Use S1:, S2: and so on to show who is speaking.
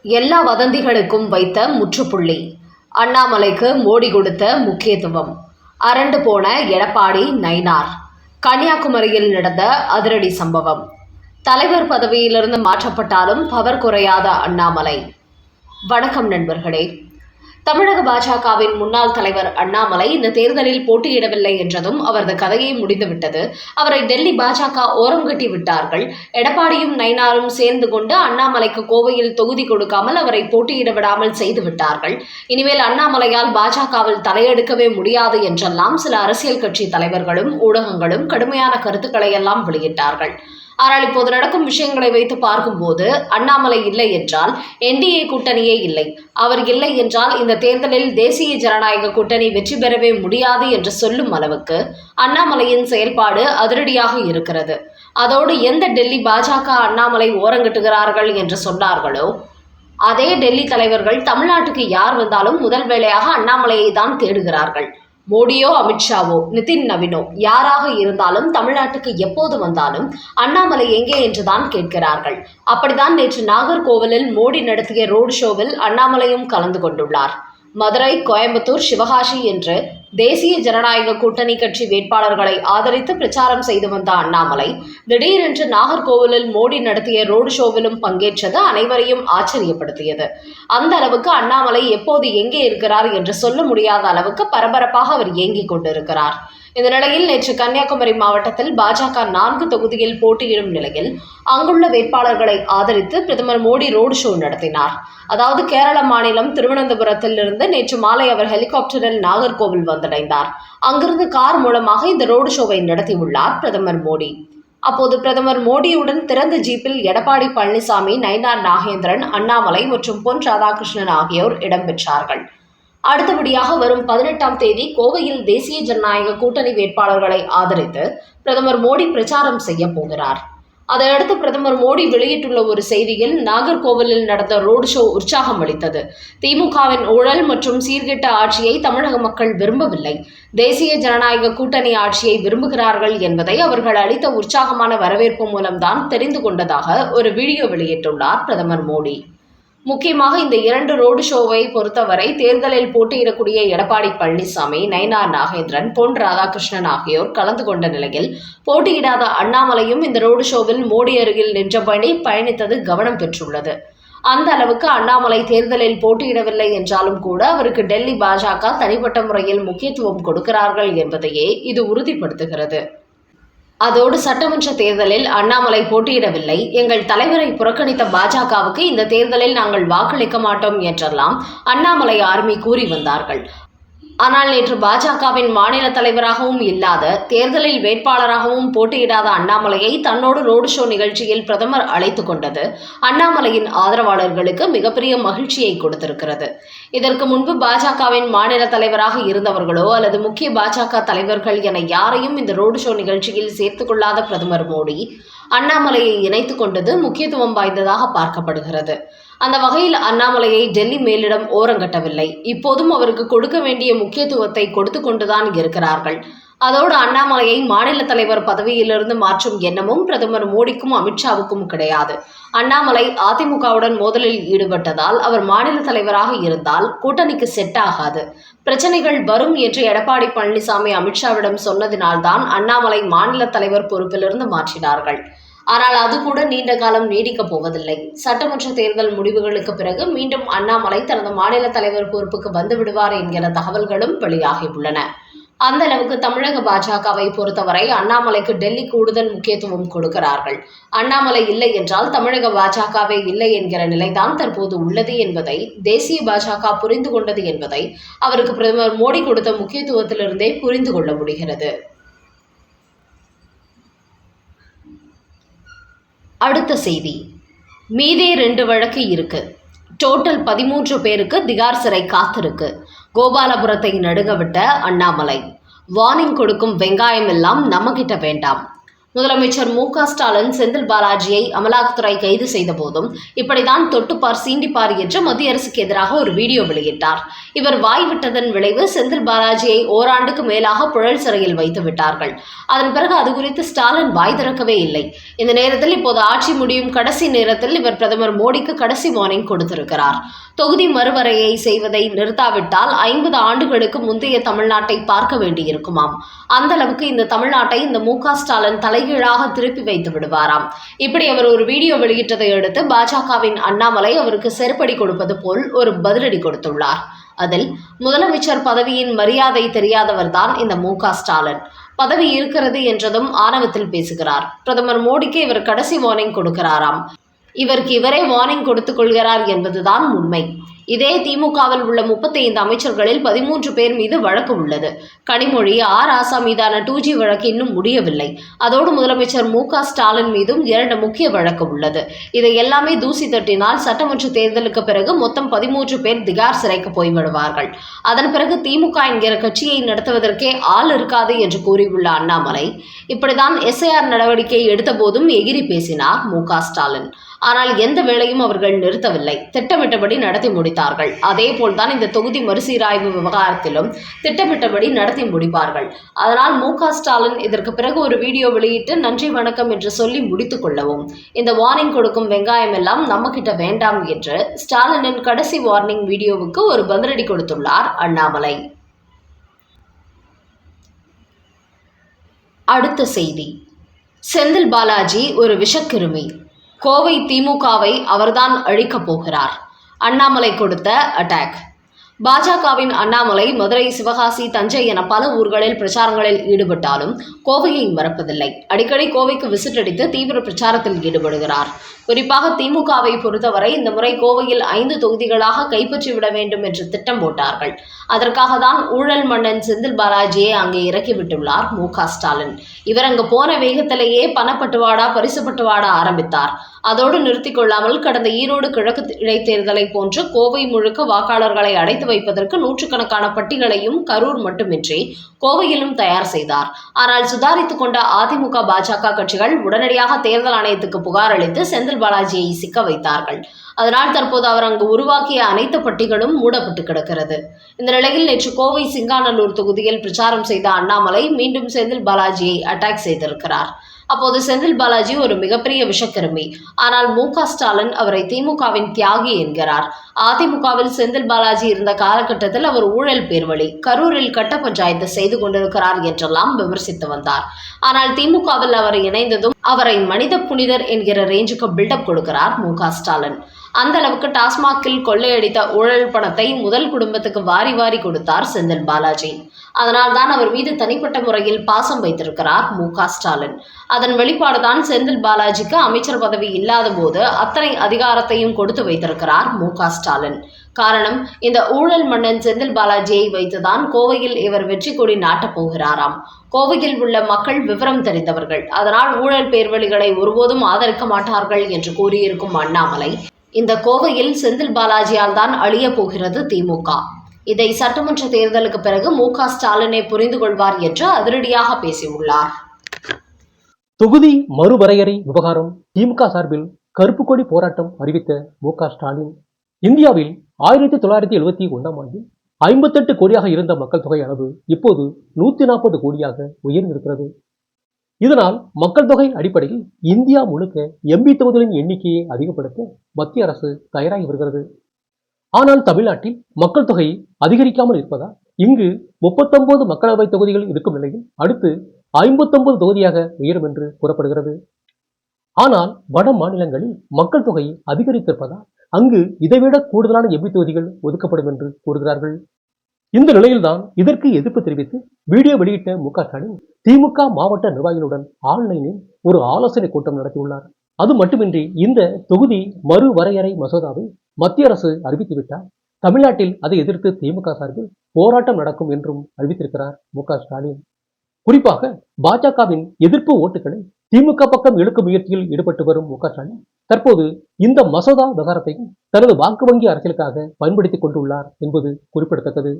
S1: எல்லா வதந்திகளுக்கும் வைத்த முற்றுப்புள்ளி. அண்ணாமலைக்கு மோடி கொடுத்த முக்கியத்துவம். அரண்டு போன எடப்பாடி நயினார். கன்னியாகுமரியில் நடந்த அதிரடி சம்பவம். தலைவர் பதவியிலிருந்து மாற்றப்பட்டாலும் பவர் குறையாத அண்ணாமலை. வணக்கம் நண்பர்களே. தமிழக பாஜகவின் முன்னாள் தலைவர் அண்ணாமலை இந்த தேர்தலில் போட்டியிடவில்லை என்றதும் அவரது கதையை முடிந்துவிட்டது. அவரை டெல்லி பாஜக ஓரம் கட்டி விட்டார்கள். எடப்பாடியும் நயினாரும் சேர்ந்து கொண்டு அண்ணாமலைக்கு கோவையில் தொகுதி கொடுக்காமல் அவரை போட்டியிட விடாமல் செய்து விட்டார்கள். இனிமேல் அண்ணாமலையால் பாஜகவில் தலையெடுக்கவே முடியாது என்றெல்லாம் சில அரசியல் கட்சி தலைவர்களும் ஊடகங்களும் கடுமையான கருத்துக்களை எல்லாம் வெளியிட்டார்கள். ஆனால் இப்போது நடக்கும் விஷயங்களை வைத்து பார்க்கும்போது அண்ணாமலை இல்லை என்றால் என்டிஏ கூட்டணியே இல்லை. அவர் இல்லை என்றால் இந்த தேர்தலில் தேசிய ஜனநாயக கூட்டணி வெற்றி பெறவே முடியாது என்று சொல்லும் அளவுக்கு அண்ணாமலையின் செயல்பாடு அதிரடியாக இருக்கிறது. அதோடு எந்த டெல்லி பாஜக அண்ணாமலை ஓரங்கட்டுகிறார்கள் என்று சொன்னார்களோ அதே டெல்லி தலைவர்கள் தமிழ்நாட்டுக்கு யார் வந்தாலும் முதல் வேளையாக அண்ணாமலையை தான் தேடுகிறார்கள். மோடியோ அமித்ஷாவோ நிதின் நவீனோ யாராக இருந்தாலும் தமிழ்நாட்டுக்கு எப்போது வந்தாலும் அண்ணாமலை எங்கே என்றுதான் கேட்கிறார்கள். அப்படித்தான் நேற்று நாகர்கோவிலில் மோடி நடத்திய ரோடு ஷோவில் அண்ணாமலையும் கலந்து கொண்டுள்ளார். மதுரை, கோயம்புத்தூர், சிவகாசி என்று தேசிய ஜனநாயக கூட்டணி கட்சி வேட்பாளர்களை ஆதரித்து பிரச்சாரம் செய்து வந்த அண்ணாமலை திடீரென்று நாகர்கோவிலில் மோடி நடத்திய ரோடு ஷோவிலும் பங்கேற்றது அனைவரையும் ஆச்சரியப்படுத்தியது. அந்த அளவுக்கு அண்ணாமலை எப்போது எங்கே இருக்கிறார் என்று சொல்ல முடியாத அளவுக்கு பரபரப்பாக அவர் இயங்கிக் கொண்டிருக்கிறார். இந்த நிலையில் நேற்று கன்னியாகுமரி மாவட்டத்தில் பாஜக 4 தொகுதியில் போட்டியிடும் நிலையில் அங்குள்ள வேட்பாளர்களை ஆதரித்து பிரதமர் மோடி ரோடு ஷோ நடத்தினார். அதாவது கேரள மாநிலம் திருவனந்தபுரத்தில் இருந்து நேற்று மாலை அவர் ஹெலிகாப்டரில் நாகர்கோவில் வந்தடைந்தார். அங்கிருந்து கார் மூலமாக இந்த ரோடு ஷோவை நடத்தியுள்ளார் பிரதமர் மோடி. அப்போது பிரதமர் மோடியுடன் திறந்த ஜீப்பில் எடப்பாடி பழனிசாமி, நயினார் நாகேந்திரன், அண்ணாமலை மற்றும் பொன் ராதாகிருஷ்ணன் ஆகியோர் இடம்பெற்றார்கள். அடுத்தபடியாக வரும் 18ஆம் தேதி கோவையில் தேசிய ஜனநாயக கூட்டணி வேட்பாளர்களை ஆதரித்து பிரதமர் மோடி பிரச்சாரம் செய்ய போகிறார். அதையடுத்து பிரதமர் மோடி வெளியிட்டுள்ள ஒரு செய்தியில் நாகர்கோவிலில் நடந்த ரோடு ஷோ உற்சாகம் அளித்தது. திமுகவின் ஊழல் மற்றும் சீர்கெட்ட ஆட்சியை தமிழக மக்கள் விரும்பவில்லை, தேசிய ஜனநாயக கூட்டணி ஆட்சியை விரும்புகிறார்கள் என்பதை அவர்கள் அளித்த உற்சாகமான வரவேற்பு மூலம்தான் தெரிந்து கொண்டதாக ஒரு வீடியோ வெளியிட்டுள்ளார் பிரதமர் மோடி. முக்கியமாக இந்த 2 ரோடு ஷோவை பொறுத்தவரை தேர்தலில் போட்டியிடக்கூடிய எடப்பாடி பழனிசாமி, நயினார் நாகேந்திரன், பொன் ராதாகிருஷ்ணன் ஆகியோர் கலந்து கொண்ட நிலையில் போட்டியிடாத அண்ணாமலையும் இந்த ரோடு ஷோவில் மோடி அருகில் நின்றபடி பயணித்தது கவனம் பெற்றுள்ளது. அந்த அளவுக்கு அண்ணாமலை தேர்தலில் போட்டியிடவில்லை என்றாலும் கூட அவருக்கு டெல்லி பாஜக தனிப்பட்ட முறையில் முக்கியத்துவம் கொடுக்கிறார்கள் என்பதையே இது உறுதிப்படுத்துகிறது. அதோடு சட்டமன்ற தேர்தலில் அண்ணாமலை போட்டியிடவில்லை, எங்கள் தலைவரை புறக்கணித்த பாஜகவுக்கு இந்த தேர்தலில் நாங்கள் வாக்களிக்க மாட்டோம் என்றெல்லாம் அண்ணாமலை ஆர்மி கூறி வந்தார்கள். ஆனால் நேற்று பாஜகவின் மாநில தலைவராகவும் இல்லாத, தேர்தலில் வேட்பாளராகவும் போட்டியிடாத அண்ணாமலையை தன்னோடு ரோடு ஷோ நிகழ்ச்சியில் பிரதமர் அழைத்து கொண்டது அண்ணாமலையின் ஆதரவாளர்களுக்கு மிகப்பெரிய மகிழ்ச்சியை கொடுத்திருக்கிறது. இதற்கு முன்பு பாஜகவின் மாநில தலைவராக இருந்தவர்களோ அல்லது முக்கிய பாஜக தலைவர்கள் என யாரையும் இந்த ரோடு ஷோ நிகழ்ச்சியில் சேர்த்துக் கொள்ளாத பிரதமர் மோடி அண்ணாமலையை இணைத்துக் கொண்டது முக்கியத்துவம் வாய்ந்ததாக பார்க்கப்படுகிறது. அந்த வகையில் அண்ணாமலையை டெல்லி மேலிடம் ஓரங்கட்டவில்லை. இப்போதும் அவருக்கு கொடுக்க வேண்டிய முக்கியத்துவத்தை கொடுத்து கொண்டுதான் இருக்கிறார்கள். அதோடு அண்ணாமலையை மாநில தலைவர் பதவியிலிருந்து மாற்றும் எண்ணமும் பிரதமர் மோடிக்கும் அமித்ஷாவுக்கும் கிடையாது. அண்ணாமலை அதிமுகவுடன் மோதலில் ஈடுபட்டதால் அவர் மாநில தலைவராக இருந்தால் கூட்டணிக்கு செட் ஆகாது, பிரச்சனைகள் வரும் என்று எடப்பாடி பழனிசாமி அமித்ஷாவிடம் சொன்னதினால்தான் அண்ணாமலை மாநில தலைவர் பொறுப்பிலிருந்து மாற்றினார்கள். ஆனால் அது கூட நீண்ட காலம் நீடிக்கப் போவதில்லை. சட்டமன்ற தேர்தல் முடிவுகளுக்கு பிறகு மீண்டும் அண்ணாமலை தனது மாநில தலைவர் பொறுப்புக்கு வந்து விடுவார் என்கிற தகவல்களும் வெளியாகியுள்ளன. அந்த அளவுக்கு தமிழக பாஜகவை பொறுத்தவரை அண்ணாமலைக்கு டெல்லி கூடுதல் முக்கியத்துவம் கொடுக்கிறார்கள். அண்ணாமலை இல்லை என்றால் தமிழக பாஜகவே இல்லை என்கிற நிலைதான் தற்போது உள்ளது என்பதை தேசிய பாஜக புரிந்து கொண்டது என்பதை அவருக்கு பிரதமர் மோடி கொடுத்த முக்கியத்துவத்திலிருந்தே புரிந்து கொள்ள முடிகிறது. அடுத்த செய்தி. மீதே 2 வழக்கு இருக்கு. டோட்டல் 13 பேருக்கு திகார் சிறை காத்திருக்கு. கோபாலபுரத்தை நடுங்க விட்ட அண்ணாமலை. வார்னிங் கொடுக்கும் வெங்காயம் எல்லாம் நம்மகிட்ட வேண்டாம். முதலமைச்சர் மு.க.ஸ்டாலின் செந்தில் பாலாஜியை அமலாக்கத்துறை கைது செய்த போதும் இப்படிதான் தொட்டுப்பார் சீண்டிப்பார் என்று மத்திய அரசுக்கு எதிராக ஒரு வீடியோ வெளியிட்டார். இவர் வாய்விட்டதன் விளைவு செந்தில் பாலாஜியை ஓராண்டுக்கு மேலாக புழல் சிறையில் வைத்து விட்டார்கள். அதன் பிறகு அது குறித்து ஸ்டாலின் வாய் திறக்கவே இல்லை. இந்த நேரத்தில் இப்போது ஆட்சி முடியும் கடைசி நேரத்தில் இவர் பிரதமர் மோடிக்கு கடைசி வார்னிங் கொடுத்திருக்கிறார். தொகுதி மறுவரையை செய்வதை நிறுத்தாவிட்டால் 50 ஆண்டுகளுக்கு முந்தைய தமிழ்நாட்டை பார்க்க வேண்டியிருக்குமாம். அந்த அளவுக்கு இந்த தமிழ்நாட்டை இந்த மு.க.ஸ்டாலின் தலைகீழாக திருப்பி வைத்து விடுவாராம். இப்படி அவர் ஒரு வீடியோ வெளியிட்டதை அடுத்து பாஜகவின் அண்ணாமலை அவருக்கு செருப்படி கொடுப்பது போல் ஒரு பதிலடி கொடுத்துள்ளார். அதில் முதலமைச்சர் பதவியின் மரியாதை தெரியாதவர்தான் இந்த மு.க.ஸ்டாலின். பதவி இருக்கிறது என்றதும் ஆணவத்தில் பேசுகிறார். பிரதமர் மோடிக்கு இவர் கடைசி வார்னிங் கொடுக்கிறாராம். இவருக்கு இவரே வார்னிங் கொடுத்துக் கொள்கிறார் என்பதுதான் உண்மை. இதே திமுகவில் உள்ள 35 அமைச்சர்களில் 13 பேர் மீது வழக்கு உள்ளது. கனிமொழி, ராசா மீதான 2G வழக்கு இன்னும் முடியவில்லை. அதோடு முதலமைச்சர் மு.க.ஸ்டாலின் மீதும் 2 முக்கிய வழக்கு உள்ளது. இதை எல்லாமே தூசி தட்டினால் சட்டமன்ற தேர்தலுக்கு பிறகு மொத்தம் 13 பேர் திகார் சிறைக்கு போய்விடுவார்கள். அதன் பிறகு திமுக என்கிற கட்சியை நடத்துவதற்கே ஆள் இருக்காது என்று கூறியுள்ள அண்ணாமலை இப்படிதான் SIR நடவடிக்கை எடுத்த போதும் எகிரி பேசினார் மு.க.ஸ்டாலின். ஆனால் எந்த வேளையும் அவர்கள் நிறுத்தவில்லை. திட்டமிட்டபடி நடத்தி முடித்தார்கள். அதேபோல்தான் இந்த தொகுதி மறுசீராய்வு விவகாரத்திலும் திட்டமிட்டபடி நடத்தி முடிப்பார்கள். அதனால் மு.க.ஸ்டாலின் இதற்கு பிறகு ஒரு வீடியோ வெளியிட்டு நன்றி வணக்கம் என்று சொல்லி முடித்துக் கொள்ளவும். இந்த வார்னிங் கொடுக்கும் வெங்காயம் எல்லாம் நம்ம கிட்ட வேண்டாம் என்று ஸ்டாலினின் கடைசி வார்னிங் வீடியோவுக்கு ஒரு பதிலடி கொடுத்துள்ளார் அண்ணாமலை. அடுத்த செய்தி. செந்தில் பாலாஜி ஒரு விஷக்கிருமி. கோவை திமுகவை அவர்தான் அழிக்கப் போகிறார். அண்ணாமலை கொடுத்த அட்டாக். பாஜகவின் அண்ணாமலை மதுரை, சிவகாசி, தஞ்சை என பல ஊர்களில் பிரச்சாரங்களில் ஈடுபட்டாலும் கோவையை மறப்பதில்லை. அடிக்கடி கோவைக்கு விசிட் அடித்து தீவிர பிரச்சாரத்தில் ஈடுபடுகிறார். குறிப்பாக திமுகவை பொறுத்தவரை இந்த முறை கோவையில் 5 தொகுதிகளாக கைப்பற்றிவிட வேண்டும் என்று திட்டம் போட்டார்கள். அதற்காக தான் ஊழல் மன்னன் செந்தில் பாலாஜியை அங்கே இறக்கிவிட்டுள்ளார் மு.க.ஸ்டாலின். இவர் அங்கு போன வேகத்திலேயே பணப்பட்டுவாடா, பரிசு பட்டுவாடா ஆரம்பித்தார். அதோடு நிறுத்திக் கொள்ளாமல் கடந்த ஈரோடு கிழக்கு இடைத்தேர்தலை போன்று கோவை முழுக்க வாக்காளர்களை அடைத்து வைப்பதற்கு நூற்றுக்கணக்கான பட்டிகளையும் கரூர் மட்டுமின்றி கோவையிலும் தயார் செய்தார். ஆனால் சுதாரித்துக் கொண்ட அதிமுக, பாஜக கட்சிகள் உடனடியாக தேர்தல் ஆணையத்துக்கு புகார் அளித்து செந்தில் பாலாஜியை சிக்க வைத்தார்கள். அதனால் தற்போது அவர் அங்கு உருவாக்கிய அனைத்து பட்டிகளும் மூடப்பட்டு கிடக்கிறது. இந்த நிலையில் நேற்று கோவை சிங்காநல்லூர் தொகுதியில் பிரச்சாரம் செய்த அண்ணாமலை மீண்டும் செந்தில் பாலாஜியை அட்டாக் செய்திருக்கிறார். அப்போது செந்தில் பாலாஜி ஒரு மிகப்பெரிய விஷக்கிருமி. ஆனால் மு.க.ஸ்டாலின் அவரை திமுகவின் தியாகி என்கிறார். அதிமுகவில் செந்தில் பாலாஜி இருந்த காலகட்டத்தில் அவர் ஊழல் பேர்வழி, கரூரில் கட்ட பஞ்சாயத்து செய்து கொண்டிருக்கிறார் என்றெல்லாம் விமர்சித்து வந்தார். ஆனால் திமுகவில் அவர் இணைந்ததும் அவரை மனித புனிதர் என்கிற ரேஞ்சுக்கு பில்டப் கொடுக்கிறார் மு.க.ஸ்டாலின். அந்த அளவுக்கு டாஸ்மாகில் கொள்ளையடித்த ஊழல் பணத்தை முதல் குடும்பத்துக்கு வாரி வாரி கொடுத்தார் செந்தில் பாலாஜி. அதனால் தான் அவர் மீது தனிப்பட்ட முறையில் பாசம் வைத்திருக்கிறார் மு.க.ஸ்டாலின். அதன் வெளிப்பாடுதான் செந்தில் பாலாஜிக்கு அமைச்சர் பதவி இல்லாத போது அத்தனை அதிகாரத்தையும் கொடுத்து வைத்திருக்கிறார் மு.க.ஸ்டாலின். காரணம், இந்த ஊழல் மன்னன் செந்தில் பாலாஜியை வைத்துதான் கோவையில் இவர் வெற்றி கொடி நாட்டப் போகிறாராம். கோவையில் உள்ள மக்கள் விவரம் தெரிந்தவர்கள். அதனால் ஊழல் பேர்வழிகளை ஒருபோதும் ஆதரிக்க மாட்டார்கள் என்று கூறியிருக்கும் அண்ணாமலை இந்த கோவையில் செந்தில் பாலாஜியால் தான் அழிய போகிறது திமுக. இதை சட்டமன்ற தேர்தலுக்கு பிறகு மு.க.ஸ்டாலினை புரிந்து கொள்வார் என்று அதிரடியாக பேசியுள்ளார்.
S2: தொகுதி மறுவரையறை விவகாரம். திமுக சார்பில் கருப்பு கொடி போராட்டம் அறிவித்த மு.க.ஸ்டாலின், இந்தியாவில் 1971ஆம் ஆண்டில் 58 கோடியாக இருந்த மக்கள் தொகை அளவு இப்போது 140 கோடியாக உயர்ந்திருக்கிறது. இதனால் மக்கள் தொகை அடிப்படையில் இந்தியா முழுக்க MP தொகுதிகளின் எண்ணிக்கையை அதிகப்படுத்த மத்திய அரசு தயாராகி வருகிறது. ஆனால் தமிழ்நாட்டில் மக்கள் தொகை அதிகரிக்காமல் இருப்பதால் இங்கு 39 மக்களவை தொகுதிகள் இருக்கும் நிலையில் அடுத்து 59 தொகுதியாக உயரும் என்று கூறப்படுகிறது. ஆனால் வட மாநிலங்களில் மக்கள் தொகை அதிகரித்திருப்பதால் அங்கு இதைவிட கூடுதலான MP தொகுதிகள் ஒதுக்கப்படும் என்று கூறுகிறார்கள். இந்த நிலையில்தான் இதற்கு எதிர்ப்பு தெரிவித்து வீடியோ வெளியிட்ட மு.க.ஸ்டாலின் திமுக மாவட்ட நிர்வாகிகளுடன் ஆன்லைனில் ஒரு ஆலோசனை கூட்டம் நடத்தியுள்ளார். அது மட்டுமின்றி இந்த தொகுதி மறுவரையறை மசோதாவை மத்திய அரசு அறிவித்துவிட்டால் தமிழ்நாட்டில் அதை எதிர்த்து திமுக சார்பில் போராட்டம் நடக்கும் என்றும் அறிவித்திருக்கிறார் மு.க.ஸ்டாலின். குறிப்பாக பாஜகவின் எதிர்ப்பு ஓட்டுகளை திமுக பக்கம் இழுக்கும் முயற்சியில் ஈடுபட்டு வரும் மு.க.ஸ்டாலின் தற்போது இந்த மசோதா விவகாரத்தையும் தனது வாக்கு வங்கி அரசியலுக்காக பயன்படுத்திக் கொண்டுள்ளார் என்பது குறிப்பிடத்தக்கது.